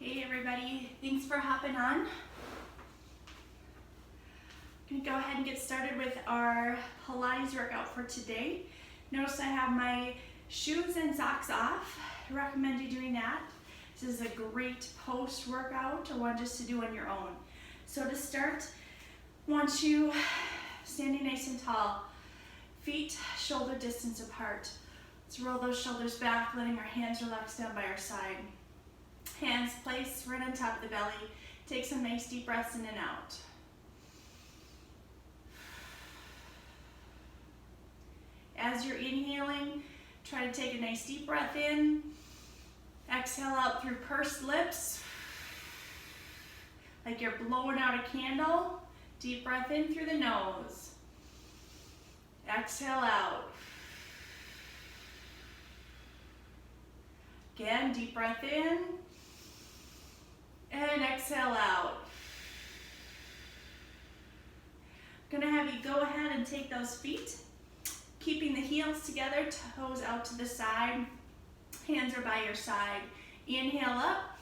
Hey everybody, thanks for hopping on. I'm going to go ahead and get started with our Pilates workout for today. Notice I have my shoes and socks off. I recommend you doing that. This is a great post-workout or one just to do on your own. So to start, I want you standing nice and tall, feet shoulder distance apart. Let's roll those shoulders back, letting our hands relax down by our side. Hands placed right on top of the belly. Take some nice deep breaths in and out. As you're inhaling, try to take a nice deep breath in. Exhale out through pursed lips, like you're blowing out a candle. Deep breath in through the nose. Exhale out. Again, deep breath in. And exhale out. I'm gonna have you go ahead and take those feet, keeping the heels together, toes out to the side, hands are by your side. Inhale up,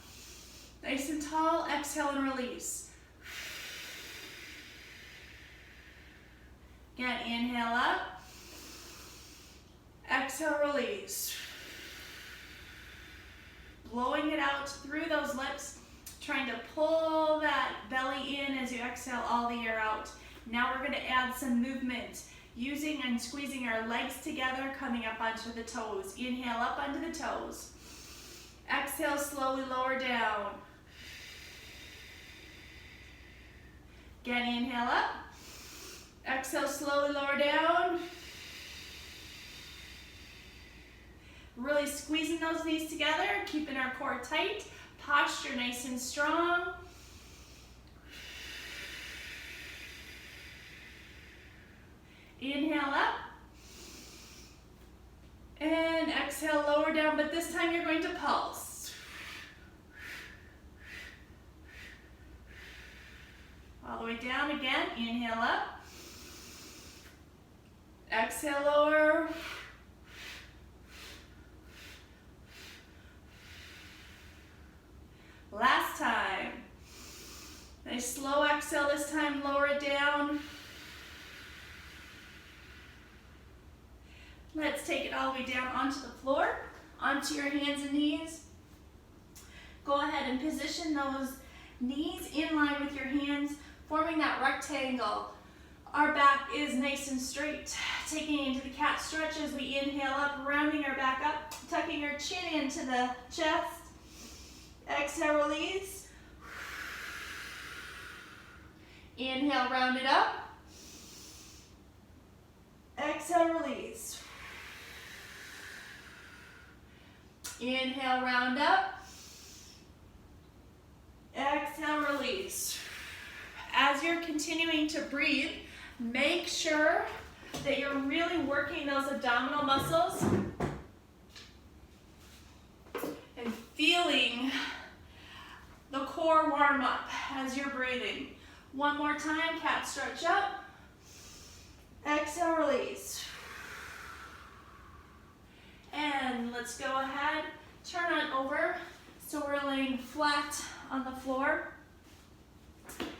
nice and tall, exhale and release. Again, inhale up, exhale, release. Blowing it out through those lips, trying to pull that belly in as you exhale all the air out. Now we're going to add some movement, using and squeezing our legs together, coming up onto the toes. Inhale up onto the toes. Exhale, slowly lower down. Again, inhale up. Exhale, slowly lower down. Really squeezing those knees together, keeping our core tight. Posture nice and strong. Inhale up. And exhale, lower down, but this time you're going to pulse. All the way down again. Inhale up. Exhale, lower. Last time. Nice slow exhale this time, lower it down. Let's take it all the way down onto the floor, onto your hands and knees. Go ahead and position those knees in line with your hands, forming that rectangle. Our back is nice and straight. Taking into the cat stretch as we inhale up, rounding our back up, tucking our chin into the chest. Exhale, release. Inhale, round it up. Exhale, release. Inhale, round up. Exhale, release. As you're continuing to breathe, make sure that you're really working those abdominal muscles and feeling the core warm up as you're breathing. One more time, cat stretch up. Exhale, release. And let's go ahead, turn on over. So we're laying flat on the floor.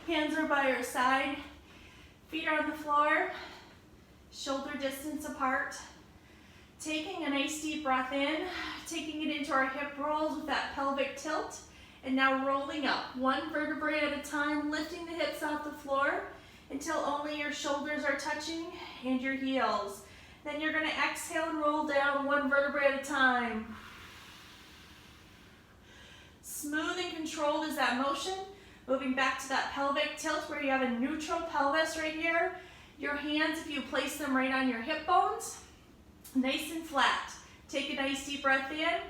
Hands are by your side. Feet are on the floor. Shoulder distance apart. Taking a nice deep breath in, taking it into our hip rolls with that pelvic tilt. And now rolling up, one vertebrae at a time, lifting the hips off the floor until only your shoulders are touching and your heels. Then you're going to exhale and roll down one vertebrae at a time. Smooth and controlled is that motion. Moving back to that pelvic tilt where you have a neutral pelvis right here. Your hands, if you place them right on your hip bones, nice and flat. Take a nice deep breath in.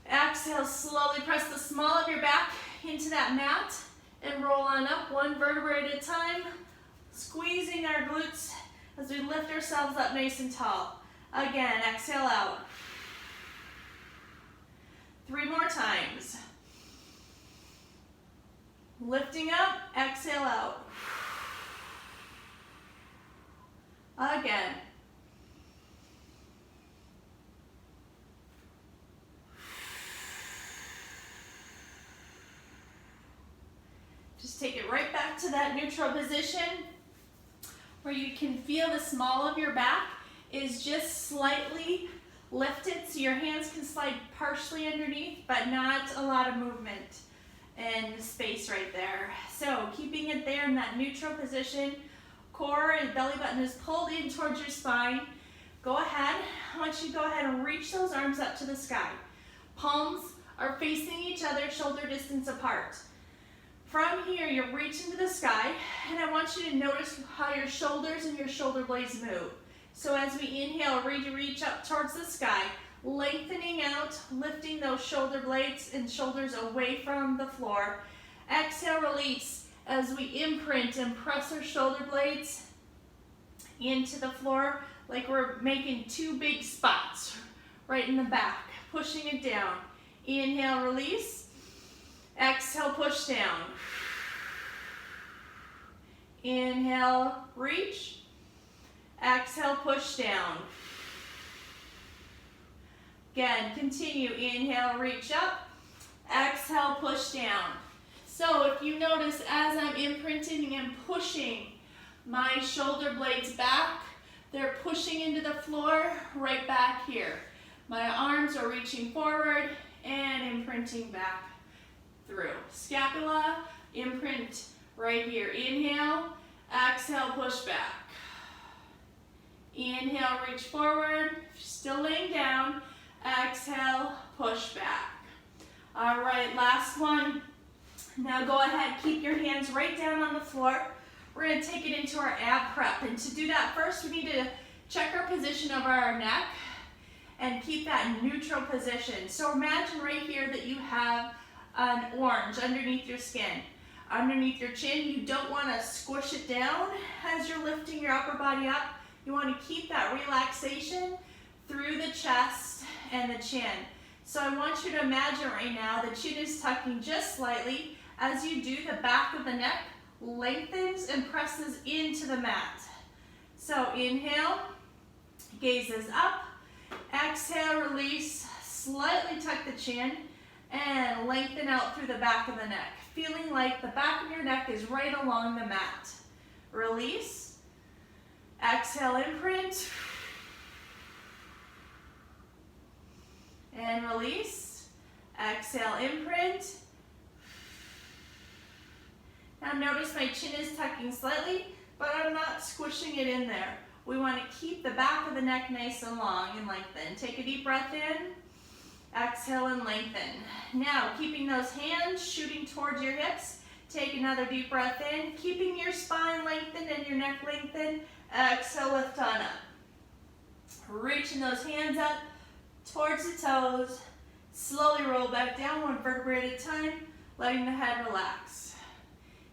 Exhale, slowly press the small of your back into that mat and roll on up one vertebrae at a time, squeezing our glutes as we lift ourselves up nice and tall. Again, exhale out. 3 more times. Lifting up, exhale out. Again. Just take it right back to that neutral position where you can feel the small of your back is just slightly lifted, so your hands can slide partially underneath, but not a lot of movement and space right there. So keeping it there in that neutral position, core and belly button is pulled in towards your spine. Go ahead, I want you to go ahead and reach those arms up to the sky. Palms are facing each other, shoulder distance apart. From here, you're reaching to the sky, and I want you to notice how your shoulders and your shoulder blades move. So as we inhale, reach up towards the sky, lengthening out, lifting those shoulder blades and shoulders away from the floor. Exhale, release as we imprint and press our shoulder blades into the floor like we're making two big spots right in the back, pushing it down. Inhale, release. Exhale, push down. Inhale, reach. Exhale, push down. Again, continue. Inhale, reach up. Exhale, push down. So if you notice, as I'm imprinting and pushing my shoulder blades back, they're pushing into the floor right back here. My arms are reaching forward and imprinting back through. Scapula, imprint right here. Inhale, exhale, push back. Inhale, reach forward, still laying down. Exhale, push back. All right, last one. Now go ahead, keep your hands right down on the floor. We're gonna take it into our ab prep. And to do that, first we need to check our position of our neck and keep that neutral position. So imagine right here that you have an orange underneath your skin, underneath your chin. You don't wanna squish it down as you're lifting your upper body up. You wanna keep that relaxation through the chest and the chin. So I want you to imagine right now the chin is tucking just slightly. As you do, the back of the neck lengthens and presses into the mat. So inhale, gazes up. Exhale, release, slightly tuck the chin and lengthen out through the back of the neck, feeling like the back of your neck is right along the mat. Release. Exhale, imprint. And release. Exhale, imprint. Now notice my chin is tucking slightly, but I'm not squishing it in there. We want to keep the back of the neck nice and long and lengthen. Take a deep breath in. Exhale and lengthen. Now, keeping those hands shooting towards your hips. Take another deep breath in, keeping your spine lengthened and your neck lengthened. Exhale, lift on up. Reaching those hands up towards the toes. Slowly roll back down, one vertebra at a time, letting the head relax.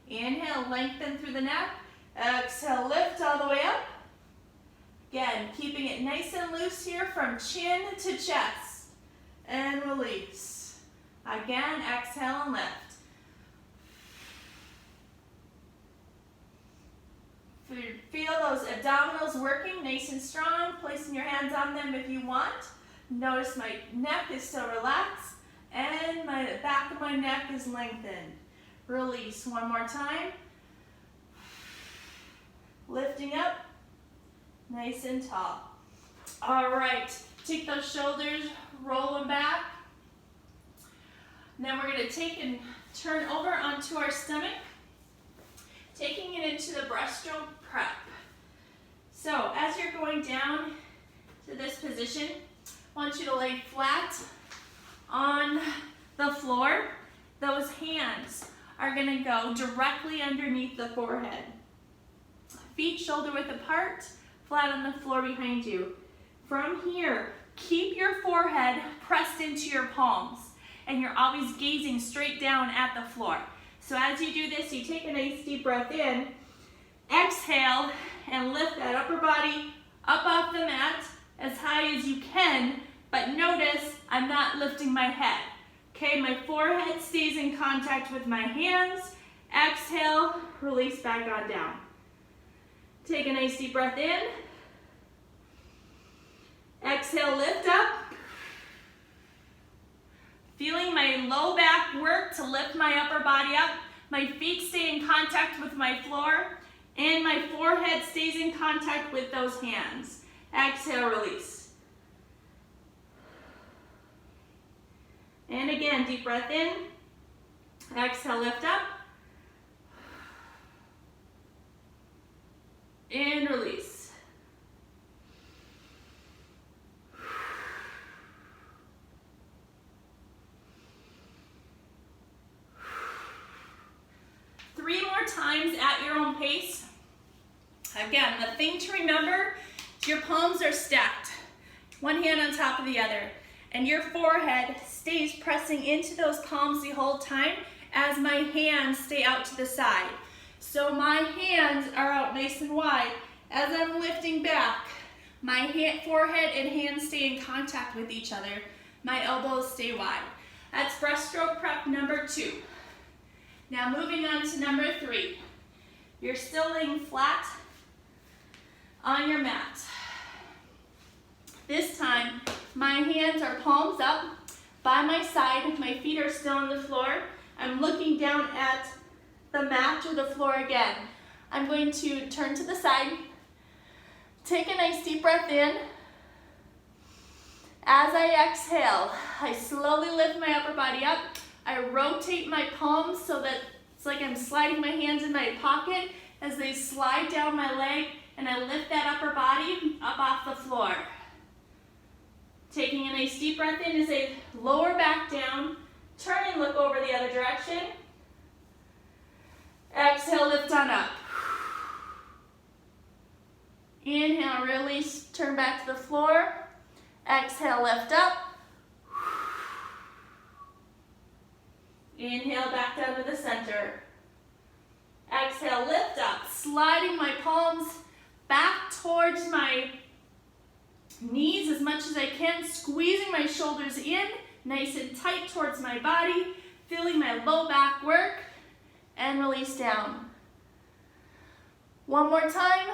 Inhale, lengthen through the neck. Exhale, lift all the way up. Again, keeping it nice and loose here from chin to chest. And release. Again, exhale and lift. Feel those abdominals working nice and strong, placing your hands on them if you want. Notice my neck is still relaxed and my back of my neck is lengthened. Release one more time. Lifting up, nice and tall. All right, take those shoulders, roll them back. And then we're going to take and turn over onto our stomach, taking it into the breaststroke prep. So as you're going down to this position, I want you to lay flat on the floor. Those hands are going to go directly underneath the forehead. Feet shoulder width apart, flat on the floor behind you. From here, keep your forehead pressed into your palms, and you're always gazing straight down at the floor. So as you do this, you take a nice deep breath in, exhale, and lift that upper body up off the mat as high as you can, but notice I'm not lifting my head. Okay, my forehead stays in contact with my hands. Exhale, release back on down. Take a nice deep breath in. Exhale, lift up. Feeling my low back work to lift my upper body up. My feet stay in contact with my floor, and my forehead stays in contact with those hands. Exhale, release. And again, deep breath in. Exhale, lift up. And release. Three more times at your own pace. Again, the thing to remember is your palms are stacked, one hand on top of the other, and your forehead stays pressing into those palms the whole time as my hands stay out to the side. So my hands are out nice and wide. As I'm lifting back, my forehead and hands stay in contact with each other. My elbows stay wide. That's breaststroke prep number 2. Now moving on to number 3. You're still laying flat on your mat. This time, my hands are palms up by my side. My feet are still on the floor. I'm looking down at the mat or the floor again. I'm going to turn to the side. Take a nice deep breath in. As I exhale, I slowly lift my upper body up. I rotate my palms so that it's like I'm sliding my hands in my pocket as they slide down my leg, and I lift that upper body up off the floor. Taking a nice deep breath in as I lower back down, turn and look over the other direction. Exhale, lift on up. Inhale, release, turn back to the floor. Exhale, lift up. Inhale, back down to the center. Exhale, lift up, sliding my palms back towards my knees as much as I can, squeezing my shoulders in, nice and tight towards my body, feeling my low back work, and release down. One more time.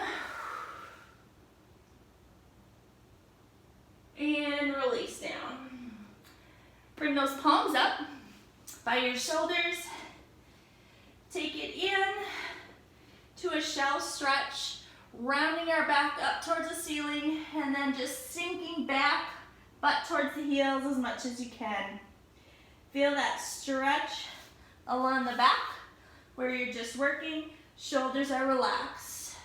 And release down. Bring those palms up by your shoulders. Take it in to a shell stretch, rounding our back up towards the ceiling, and then just sinking back, butt towards the heels as much as you can. Feel that stretch along the back where you're just working, shoulders are relaxed.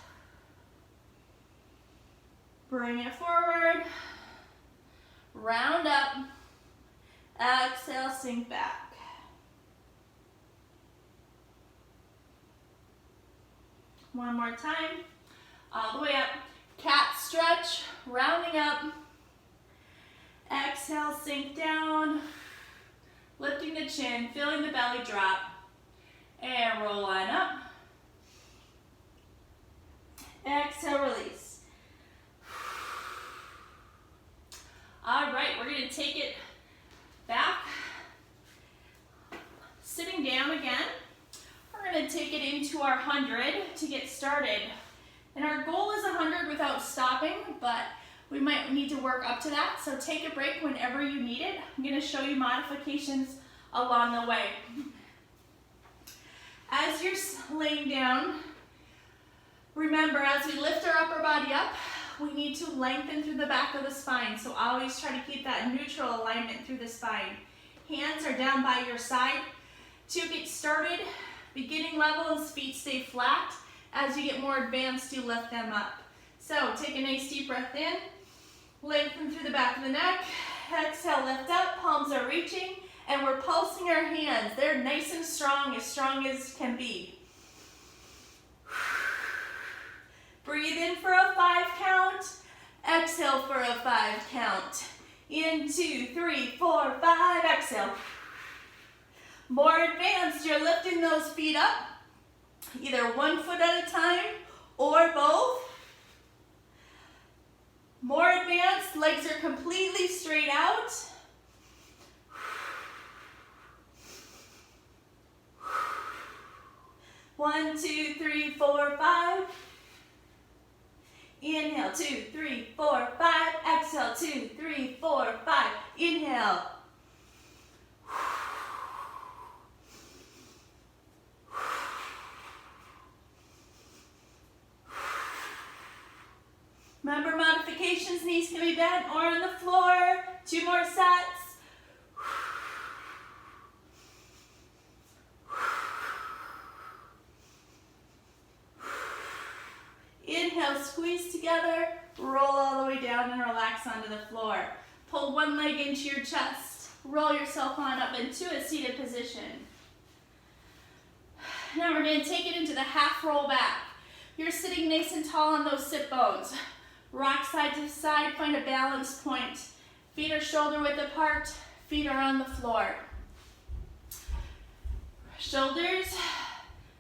Bring it forward, round up, exhale, sink back. One more time, all the way up, cat stretch, rounding up, exhale, sink down, lifting the chin, feeling the belly drop, and roll on up. Exhale, release. All right, we're gonna take it back, sitting down again. We're gonna take it into our 100 to get started. And our goal is 100 without stopping, but we might need to work up to that, so take a break whenever you need it. I'm gonna show you modifications along the way. As you're laying down, remember, as we lift our upper body up, we need to lengthen through the back of the spine, so always try to keep that neutral alignment through the spine. Hands are down by your side. To get started, beginning levels, feet stay flat. As you get more advanced, you lift them up. So take a nice deep breath in, lengthen through the back of the neck, exhale, lift up, palms are reaching, and we're pulsing our hands. They're nice and strong as can be. Breathe in for a 5 count, exhale for a 5 count. In 2, 3, 4, 5, exhale. More advanced, you're lifting those feet up, either one foot at a time or both. More advanced, legs are completely straight out. One, 2, 3, 4, 5. Inhale, 2, 3, 4, 5. Exhale, 2, 3, 4, 5. Inhale. variations. Knees can be bent or on the floor. 2 more sets. Inhale, squeeze together, roll all the way down and relax onto the floor. Pull one leg into your chest. Roll yourself on up into a seated position. Now we're going to take it into the half roll back. You're sitting nice and tall on those sit bones. Rock side to side, find a balance point. Feet are shoulder width apart, feet are on the floor. Shoulders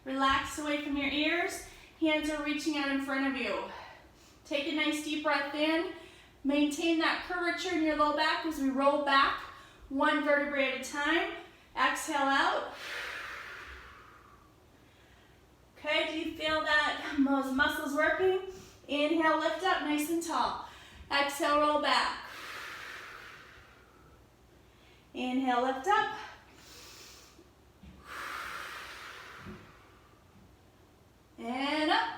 relax away from your ears. Hands are reaching out in front of you. Take a nice deep breath in. Maintain that curvature in your low back as we roll back 1 vertebrae at a time. Exhale out. Okay, do you feel that those muscles working? Inhale, lift up nice and tall. Exhale, roll back. Inhale, lift up. And up.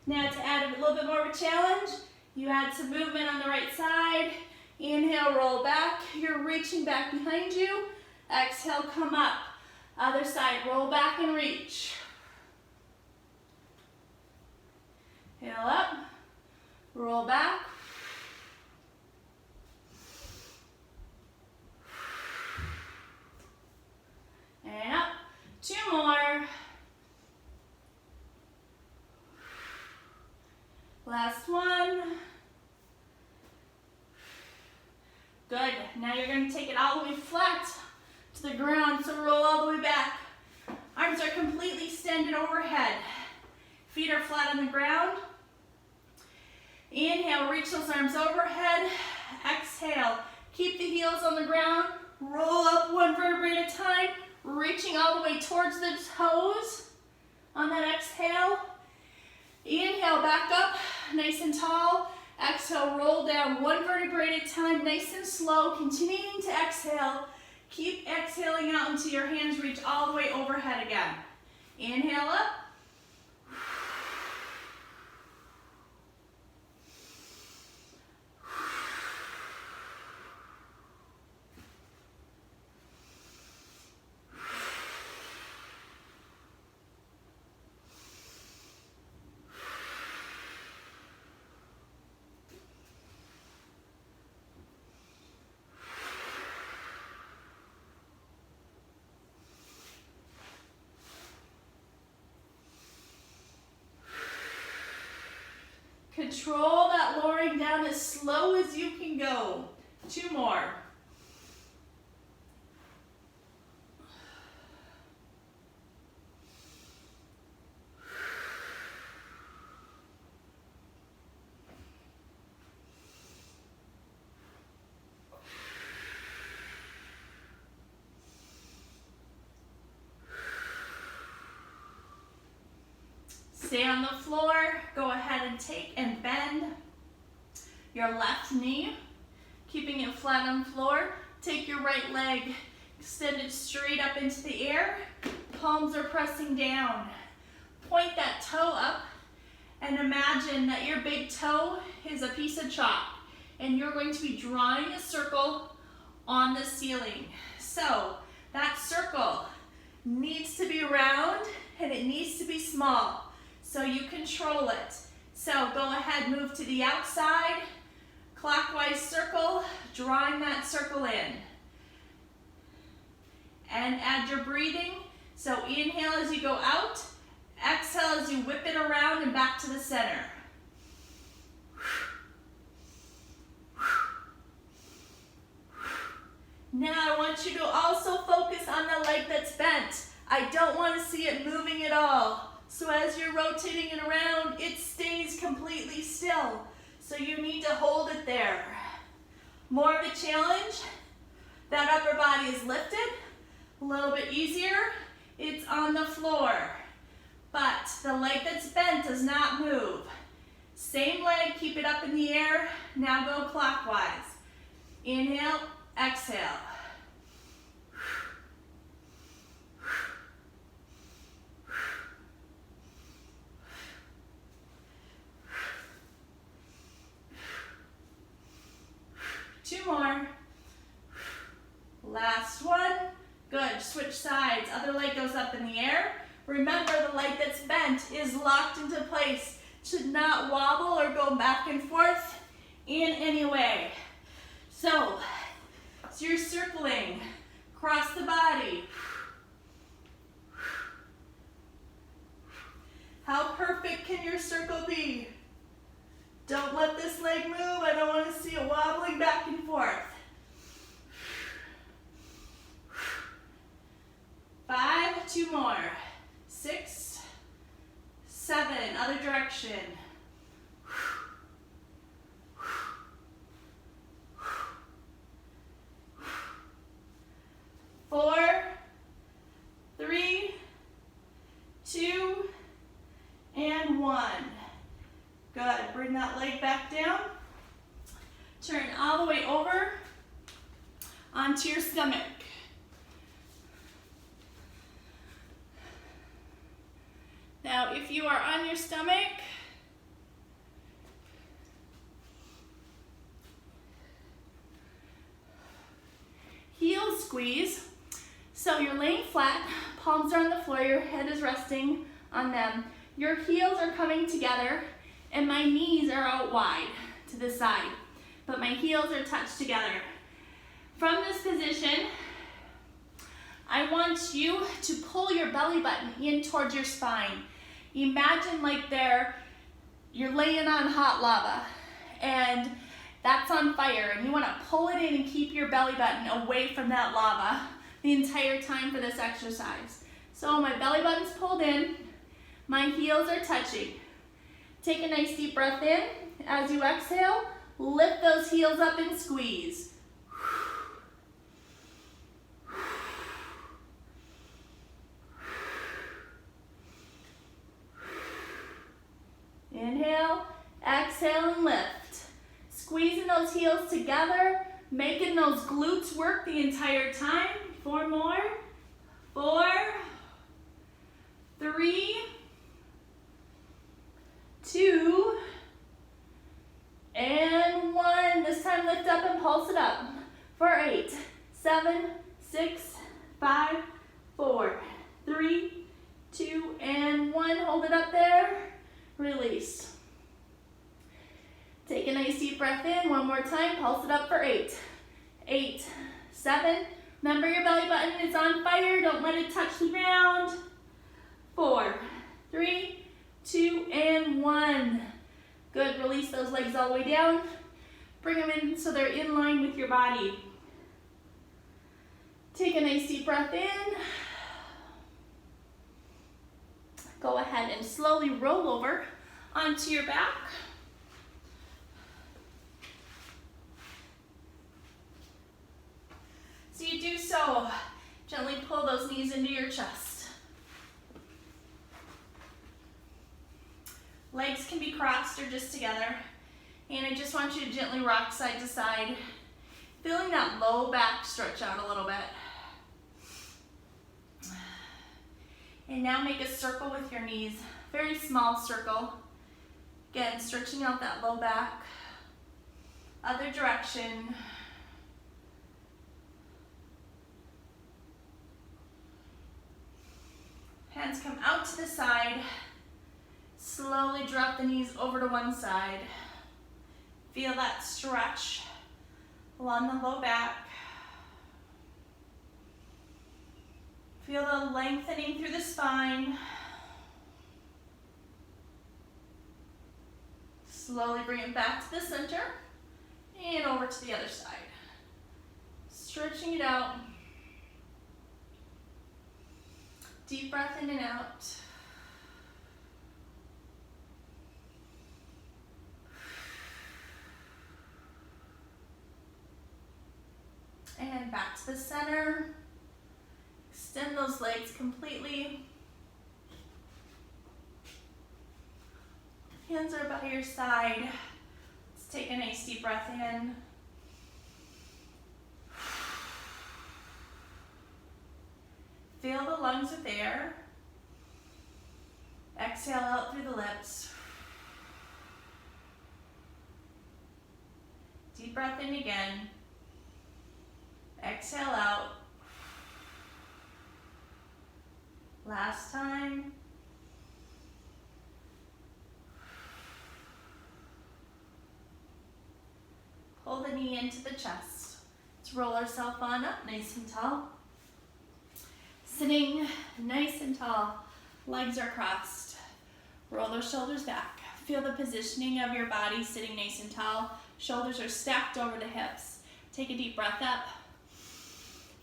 Now to add a little bit more of a challenge, you add some movement on the right side. Inhale, roll back. You're reaching back behind you. Exhale, come up. Other side, roll back and reach. Inhale up, roll back. And up. 2 more. Last one. Good. Now you're going to take it all the way flat to the ground, so roll all the way back. Arms are completely extended overhead. Feet are flat on the ground. Inhale, reach those arms overhead. Exhale, keep the heels on the ground. Roll up 1 vertebrae at a time, reaching all the way towards the toes on that exhale. Inhale, back up, nice and tall. Exhale, roll down 1 vertebrae at a time, nice and slow. Continuing to exhale. Keep exhaling out until your hands reach all the way overhead again. Inhale up. Control that lowering down as slow as you can go. 2 more. Stay on the floor. Go ahead and take and bend your left knee, keeping it flat on the floor. Take your right leg, extend it straight up into the air. Palms are pressing down. Point that toe up and imagine that your big toe is a piece of chalk and you're going to be drawing a circle on the ceiling. So that circle needs to be round and it needs to be small. So you control it. So go ahead, move to the outside, clockwise circle, drawing that circle in. And add your breathing. So inhale as you go out, exhale as you whip it around and back to the center. Now I want you to also focus on the leg that's bent. I don't want to see it moving at all. So as you're rotating it around, it stays completely still. So you need to hold it there. More of a challenge. That upper body is lifted. A little bit easier. It's on the floor. But the leg that's bent does not move. Same leg, keep it up in the air. Now go clockwise. Inhale, exhale. Last one. Good. Switch sides. Other leg goes up in the air. Remember, the leg that's bent is locked into place. Should not wobble or go back and forth in any way. So you're circling across the body. How perfect can your circle be? Don't let this leg move. I don't want to see it wobbling back and forth. 5, 2 more. 6, 7, other direction. 4, 3, 2, and 1. Good. Bring that leg back down. Turn all the way over onto your stomach. Now, if you are on your stomach, heel squeeze. So you're laying flat, palms are on the floor, your head is resting on them. Your heels are coming together, and my knees are out wide to the side, but my heels are touched together. From this position, I want you to pull your belly button in towards your spine. Imagine like you're laying on hot lava, and that's on fire, and you want to pull it in and keep your belly button away from that lava the entire time for this exercise. So my belly button's pulled in, my heels are touching. Take a nice deep breath in. As you exhale, lift those heels up and squeeze. Inhale, exhale, and lift. Squeezing those heels together, making those glutes work the entire time. 4 more. 4, 3, 2, and 1. This time lift up and pulse it up. For 8, 7, 6, 5, 4, 3, 2, and 1. Hold it up there. Release. Take a nice deep breath in. One more time. Pulse it up for 8. 8, 7. Remember, your belly button is on fire. Don't let it touch the ground. 4, 3, 2, and 1. Good. Release those legs all the way down. Bring them in so they're in line with your body. Take a nice deep breath in. Go ahead and slowly roll over onto your back. So you do so, gently pull those knees into your chest. Legs can be crossed or just together. And I just want you to gently rock side to side, feeling that low back stretch out a little bit. And now make a circle with your knees, very small circle. Again, stretching out that low back. Other direction. Hands come out to the side. Slowly drop the knees over to one side. Feel that stretch along the low back. Feel the lengthening through the spine. Slowly bring it back to the center and over to the other side. Stretching it out. Deep breath in and out. And back to the center. Extend those legs completely. Hands are by your side. Let's take a nice deep breath in. Fill the lungs with air. Exhale out through the lips. Deep breath in again. Exhale out. Last time. Pull the knee into the chest. Let's roll ourselves on up nice and tall. Sitting nice and tall, legs are crossed. Roll those shoulders back. Feel the positioning of your body sitting nice and tall. Shoulders are stacked over the hips. Take a deep breath up.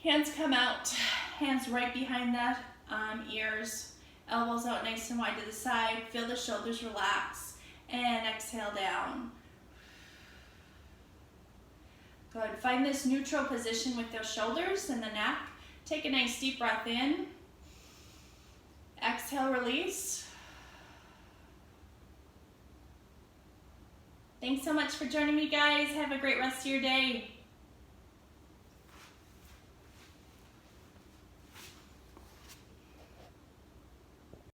Hands come out. Hands right behind the ears. Elbows out nice and wide to the side. Feel the shoulders relax. And exhale down. Good. Find this neutral position with those shoulders and the neck. Take a nice deep breath in. Exhale, release. Thanks so much for joining me, guys. Have a great rest of your day.